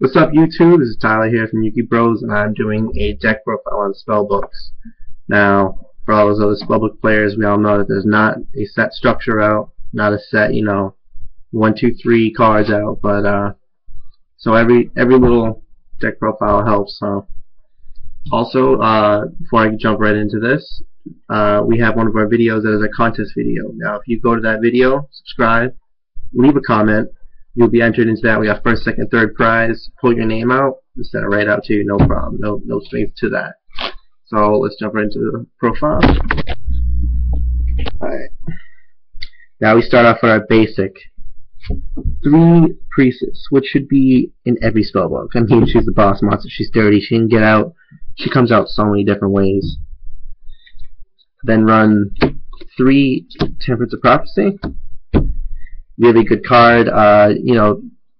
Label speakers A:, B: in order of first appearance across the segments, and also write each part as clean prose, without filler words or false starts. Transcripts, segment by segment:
A: What's up, YouTube? This is Tyler here from Yuki Bros, and I'm doing a deck profile on Spellbooks. Now, for all those other Spellbook players, we all know that there's not a set structure out, not a set, 1, 2, 3 cards out, but so every little deck profile helps. So, also, before I jump right into this, we have one of our videos that is a contest video. Now, if you go to that video, subscribe, leave a comment, you'll be entered into that. We got first, second, third prize. Pull your name out, we'll send it right out to you, no problem. No strings to that. So let's jump right into the profile. Alright. Now we start off with our basic 3 priestess, which should be in every spellbook. I mean, she's the boss monster, she's dirty, she can get out, she comes out so many different ways. Then run 3 Temperance of Prophecy. Really good card.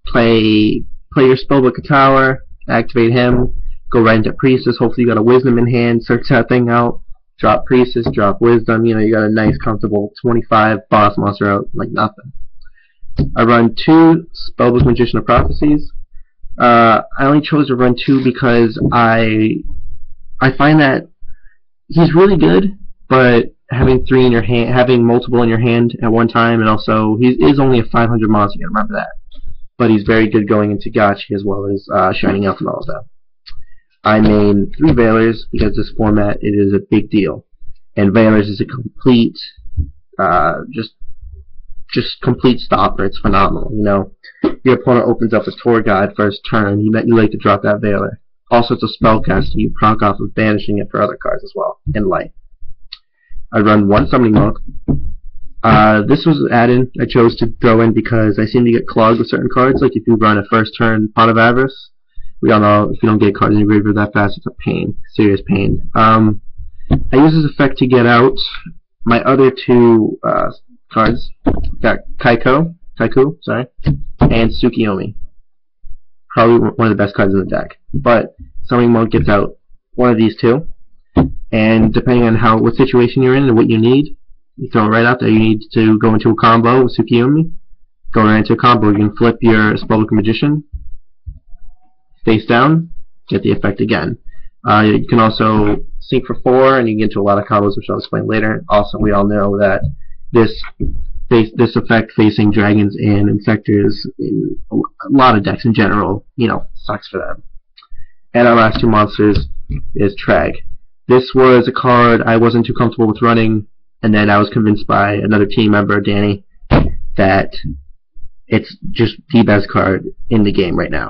A: Play your Spellbook a tower, activate him, go right into Priestess. Hopefully you got a Wisdom in hand, search that thing out, drop Priestess, drop Wisdom. You got a nice, comfortable 25 boss monster out like nothing. I run 2 Spellbook Magician of Prophecies. I only chose to run 2 because I find that he's really good, but having 3 in your hand, having multiple in your hand at one time, and also he is only a 500 monster. You gotta remember that. But he's very good going into Gotchi as well as Shining Elf and all of that. I main 3 Veilers because this format it is a big deal, and Veilers is a complete, just complete stopper. It's phenomenal. Your opponent opens up a Tour Guide first turn. You like to drop that Veiler. Also, it's a spellcaster. You proc off of banishing it for other cards as well in light. I run 1 Summoning Monk. This was added. I chose to throw in because I seem to get clogged with certain cards. Like if you run a first turn Pot of Avarice, we all know if you don't get cards in your graveyard that fast, it's a pain, serious pain. I use this effect to get out my other 2 cards. Got Kaiku, and Tsukiyomi. Probably one of the best cards in the deck. But Summoning Monk gets out one of these 2. And depending on what situation you're in and what you need, you throw it right out there. You need to go into a combo with Tsukiyomi. Go right into a combo. You can flip your Spellbook Magician face down, get the effect again. You can also sync for 4, and you can get into a lot of combos, which I'll explain later. Also, we all know that this effect facing dragons and insectors in a lot of decks in general, sucks for them. And our last 2 monsters is Trag. This was a card I wasn't too comfortable with running, and then I was convinced by another team member, Danny, that it's just the best card in the game right now.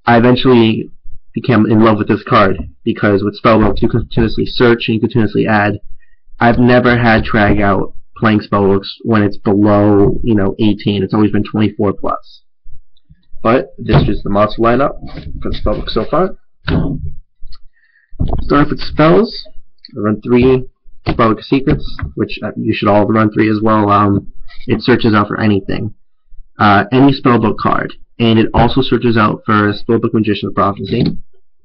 A: I eventually became in love with this card because with Spellbooks you continuously search and you continuously add. I've never had Trag out playing Spellbooks when it's below 18. It's always been 24 plus. But this is the monster lineup for the Spellbook so far. Start off with spells. I run 3 Spellbook Secrets, which you should all run 3 as well. It searches out for anything, any Spellbook card, and it also searches out for Spellbook Magician of Prophecy,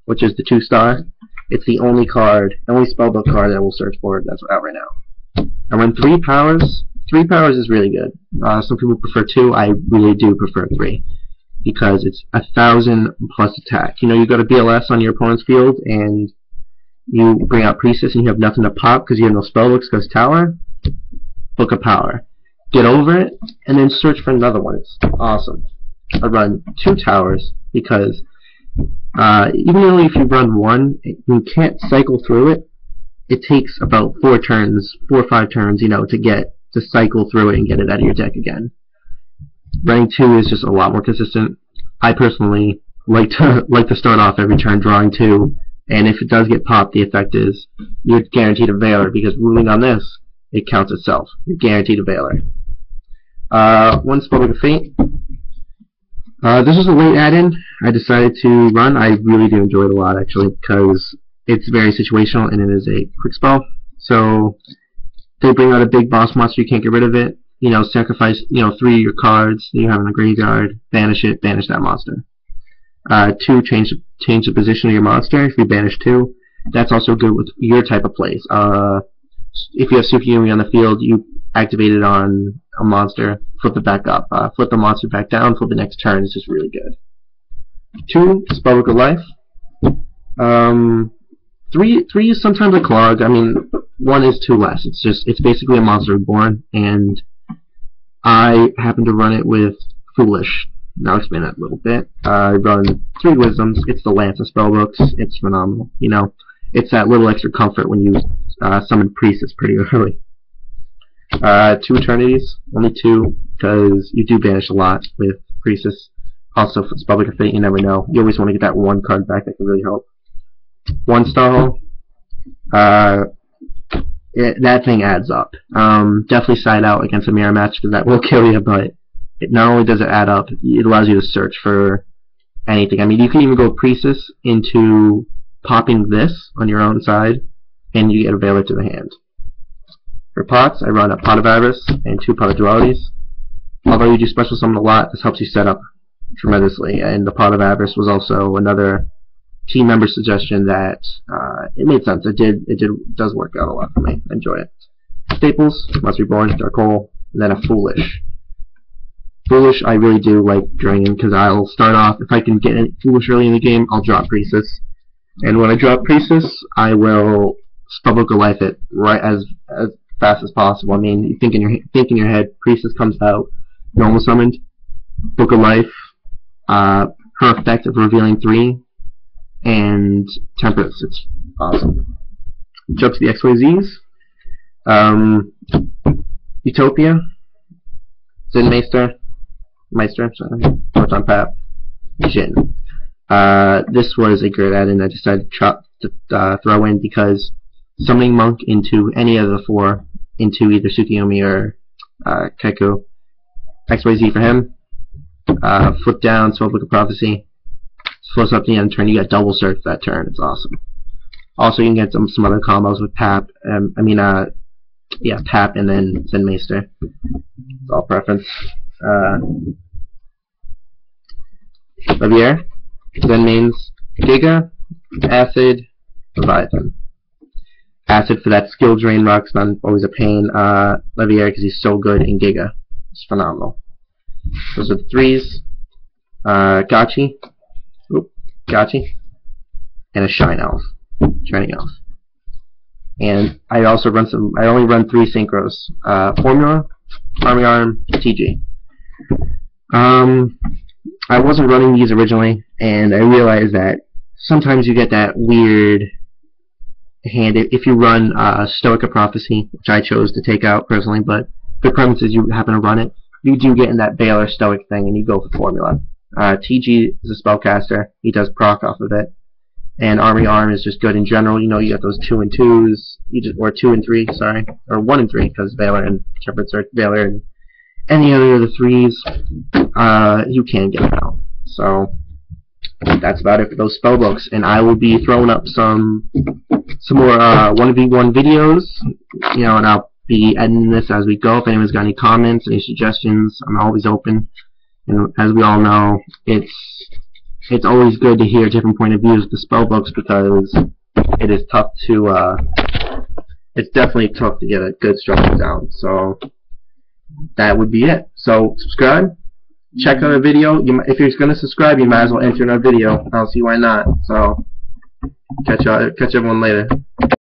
A: which is the 2-star. It's the only Spellbook card that will search for it that's out right now. I run 3 powers. 3 powers is really good. Some people prefer 2. I really do prefer 3. Because it's 1,000 plus attack. You got a BLS on your opponent's field, and you bring out Priestess, and you have nothing to pop because you have no spellbooks because Tower. Book a power. Get over it, and then search for another one. It's awesome. I run 2 towers because even though if you run 1, you can't cycle through it. It takes about 4 or 5 turns, to cycle through it and get it out of your deck again. Running 2 is just a lot more consistent. I personally like to start off every turn drawing 2, and if it does get popped, the effect is you're guaranteed a Veiler because ruling on this, it counts itself. You're guaranteed a Veiler. 1 Spellbook of Fate. This was a late add-in. I decided to run. I really do enjoy it a lot actually because it's very situational and it is a quick spell. So they bring out a big boss monster, you can't get rid of it. Sacrifice, 3 of your cards that you have in the graveyard, banish it, banish that monster. 2, change the position of your monster. If you banish 2, that's also good with your type of plays. If you have Tsukiyomi on the field, you activate it on a monster, flip it back up. Flip the monster back down, flip the next turn. It's just really good. 2, Spellbook of Life. 3 is sometimes a clog. I mean, 1 is 2 less. It's basically a Monster Reborn, and I happen to run it with Foolish. Now I'll explain that a little bit. I run 3 Wisdoms. It's the Lance of Spellbooks. It's phenomenal. You know, it's that little extra comfort when you summon Priestess pretty early. 2 Eternities, only 2, because you do banish a lot with Priestess. Also, for Spellbook of Fate, you never know. You always want to get that 1 card back that can really help. 1 Starhole. That thing adds up. Definitely side out against a mirror match, because that will kill you, but not only does it add up, it allows you to search for anything. I mean, you can even go Priestess into popping this on your own side, and you get a Veiler to the hand. For pots, I run a Pot of Avarice and 2 Pot of Dualities. Although you do special summon a lot, this helps you set up tremendously. And the Pot of Avarice was also another team member suggestion that it made sense. It does work out a lot for me. I enjoy it. Staples, Monster Reborn, Dark Hole, and then a Foolish. Foolish I really do like draining, because I'll start off, if I can get Foolish early in the game, I'll drop Priestess. And when I drop Priestess, I will Spellbook of Life it right as fast as possible. I mean, you think in your head, Priestess comes out, normal summoned, Book of Life, her effect of revealing 3, and Temperance. It's awesome. Jump to the XYZs. Utopia, Zen Meister, sorry, Proton Pap, Jin. This was a great add-in I decided to throw in because summoning Monk into any of the 4, into either Tsukiyomi or Kaiku. XYZ for him. Flip down, Spellbook of Prophecy. Floats up to the end of the turn. You get double search that turn. It's awesome. Also, you can get some other combos with Pap. Pap and then Zen Meister. It's all preference. Levier. Zen means Giga, Acid, Leviathan. Acid for that skill drain rock's not always a pain. Levier because he's so good in Giga. It's phenomenal. Those are the 3s. Gachi. And a Shining Elf. And I also run I only run 3 synchros. Formula, Army Arm, TG. I wasn't running these originally, and I realized that sometimes you get that weird hand if you run Stoic of Prophecy, which I chose to take out personally, but the premise is you happen to run it, you do get in that Veiler Stoic thing and you go for Formula. TG is a spellcaster, he does proc off of it, and Army Arm is just good in general. You know, you got those 2 and 2s, or 2 and 3, sorry, or 1 and 3, because Veiler and Temperance are Veiler and any other of the 3s, you can get them out. So that's about it for those spellbooks, and I will be throwing up some more 1v1 videos, you know, and I'll be editing this as we go. If anyone's got any comments, any suggestions, I'm always open. And as we all know, it's always good to hear different point of views of the spellbooks, because it is tough to it's definitely tough to get a good structure down. So that would be it. So subscribe, check out our video. If you're going to subscribe, you might as well enter in our video. I don't see why not. So catch everyone later.